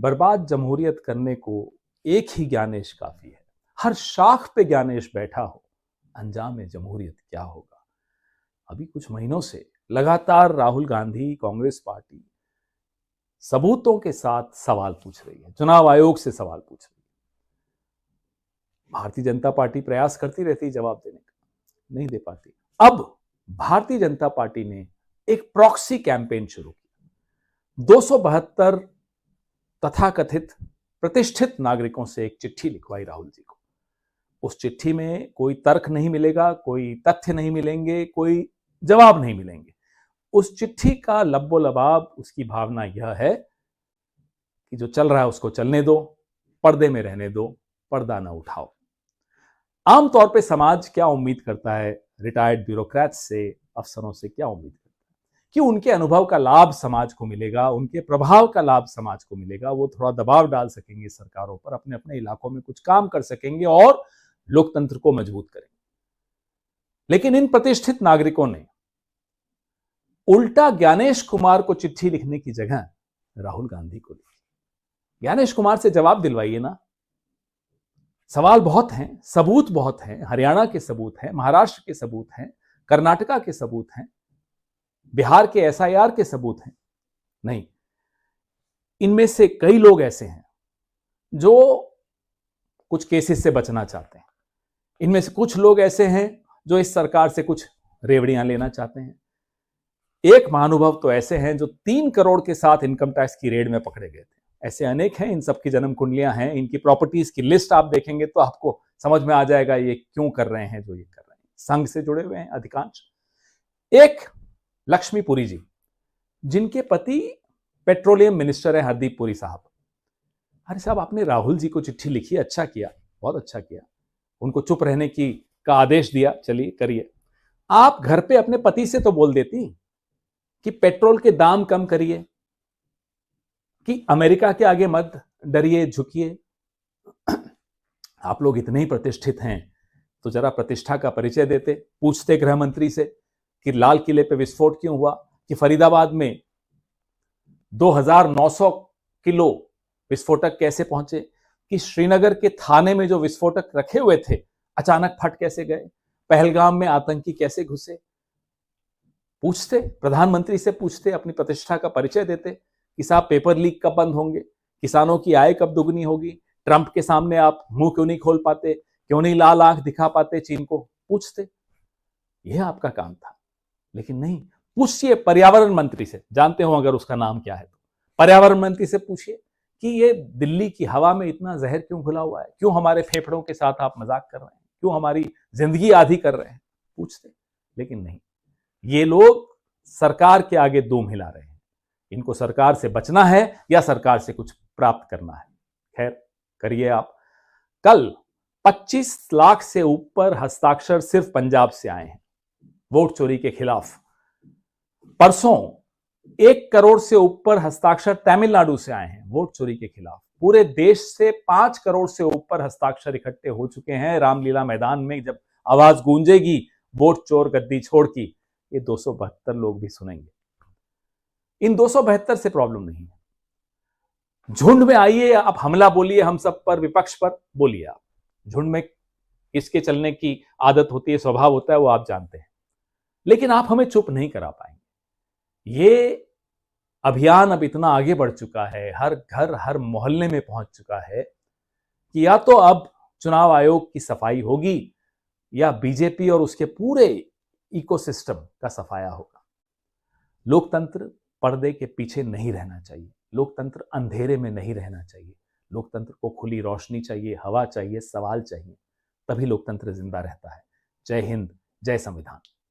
बर्बाद जमहूरियत करने को एक ही ज्ञानेश काफी है। हर शाख पे ज्ञानेश बैठा हो, अंजाम जमहूरियत क्या होगा। अभी कुछ महीनों से लगातार राहुल गांधी, कांग्रेस पार्टी सबूतों के साथ सवाल पूछ रही है, चुनाव आयोग से सवाल पूछ रही है। भारतीय जनता पार्टी प्रयास करती रहती है जवाब देने का, नहीं दे पाती। अब भारतीय जनता पार्टी ने एक प्रॉक्सी कैंपेन शुरू किया। 272 तथाकथित प्रतिष्ठित नागरिकों से एक चिट्ठी लिखवाई राहुल जी को। उस चिट्ठी में कोई तर्क नहीं मिलेगा, कोई तथ्य नहीं मिलेंगे, कोई जवाब नहीं मिलेंगे। उस चिट्ठी का लब्बो लबाब, उसकी भावना यह है कि जो चल रहा है उसको चलने दो, पर्दे में रहने दो, पर्दा ना उठाओ। आमतौर पे समाज क्या उम्मीद करता है, रिटायर्ड ब्यूरोक्रेट्स से, अफसरों से क्या उम्मीद करता है कि उनके अनुभव का लाभ समाज को मिलेगा, उनके प्रभाव का लाभ समाज को मिलेगा, वो थोड़ा दबाव डाल सकेंगे सरकारों पर, अपने अपने इलाकों में कुछ काम कर सकेंगे और लोकतंत्र को मजबूत करेंगे। लेकिन इन प्रतिष्ठित नागरिकों ने उल्टा ज्ञानेश कुमार को चिट्ठी लिखने की जगह राहुल गांधी को लिखी। ज्ञानेश कुमार से जवाब दिलवाइए ना। सवाल बहुत हैं, सबूत बहुत हैं, हरियाणा के सबूत हैं, महाराष्ट्र के सबूत हैं, कर्नाटका के सबूत हैं, बिहार के एसआईआर के सबूत हैं। नहीं, इनमें से कई लोग ऐसे हैं जो कुछ केसेस से बचना चाहते हैं। इनमें से कुछ लोग ऐसे हैं जो इस सरकार से कुछ रेवड़ियां लेना चाहते हैं। एक महानुभव तो ऐसे हैं जो 3 करोड़ के साथ इनकम टैक्स की रेड में पकड़े गए थे। ऐसे अनेक हैं, इन सबकी जन्म कुंडलियां हैं, इनकी प्रॉपर्टीज की लिस्ट आप देखेंगे तो आपको समझ में आ जाएगा ये क्यों कर रहे हैं जो ये कर रहे हैं। संघ से जुड़े हुए हैं अधिकांश। एक लक्ष्मीपुरी जी, जिनके पति पेट्रोलियम मिनिस्टर है, हरदीप पुरी साहब। अरे साहब, आपने राहुल जी को चिट्ठी लिखी, अच्छा किया, बहुत अच्छा किया। उनको चुप रहने का आदेश दिया, चलिए करिए। आप घर पे अपने पति से तो बोल देती कि पेट्रोल के दाम कम करिए, कि अमेरिका के आगे मत डरिए, झुकिए। आप लोग इतने ही प्रतिष्ठित हैं तो जरा प्रतिष्ठा का परिचय देते, पूछते गृह मंत्री से कि लाल किले पे विस्फोट क्यों हुआ, कि फरीदाबाद में 2900 किलो विस्फोटक कैसे पहुंचे, कि श्रीनगर के थाने में जो विस्फोटक रखे हुए थे अचानक फट कैसे गए, पहलगाम में आतंकी कैसे घुसे। पूछते, प्रधानमंत्री से पूछते, अपनी प्रतिष्ठा का परिचय देते कि साहब पेपर लीक कब बंद होंगे, किसानों की आय कब दुगनी होगी, ट्रंप के सामने आप मुंह क्यों नहीं खोल पाते, क्यों नहीं लाल आंख दिखा पाते चीन को। पूछते, यह आपका काम था। लेकिन नहीं, पूछिए पर्यावरण मंत्री से, जानते हो अगर उसका नाम क्या है तो पर्यावरण मंत्री से पूछिए कि ये दिल्ली की हवा में इतना जहर क्यों घुला हुआ है, क्यों हमारे फेफड़ों के साथ आप मजाक कर रहे हैं, क्यों हमारी जिंदगी आधी कर रहे हैं। पूछते, लेकिन नहीं, ये लोग सरकार के आगे दूम हिला रहे हैं। इनको सरकार से बचना है या सरकार से कुछ प्राप्त करना है। खैर, करिए आप। कल 25 लाख से ऊपर हस्ताक्षर सिर्फ पंजाब से आए हैं वोट चोरी के खिलाफ। परसों 1 करोड़ से ऊपर हस्ताक्षर तमिलनाडु से आए हैं वोट चोरी के खिलाफ। पूरे देश से 5 करोड़ से ऊपर हस्ताक्षर इकट्ठे हो चुके हैं। रामलीला मैदान में जब आवाज गूंजेगी वोट चोर गद्दी छोड़ की, ये 272 लोग भी सुनेंगे। इन 272 से प्रॉब्लम नहीं है। झुंड में आइए, आप हमला बोलिए हम सब पर, विपक्ष पर बोलिए। आप झुंड में किसके चलने की आदत होती है, स्वभाव होता है, वो आप जानते हैं। लेकिन आप हमें चुप नहीं करा पाएंगे। ये अभियान अब इतना आगे बढ़ चुका है, हर घर हर मोहल्ले में पहुंच चुका है कि या तो अब चुनाव आयोग की सफाई होगी या बीजेपी और उसके पूरे इकोसिस्टम का सफाया होगा। लोकतंत्र पर्दे के पीछे नहीं रहना चाहिए, लोकतंत्र अंधेरे में नहीं रहना चाहिए। लोकतंत्र को खुली रोशनी चाहिए, हवा चाहिए, सवाल चाहिए, तभी लोकतंत्र जिंदा रहता है। जय हिंद, जय संविधान।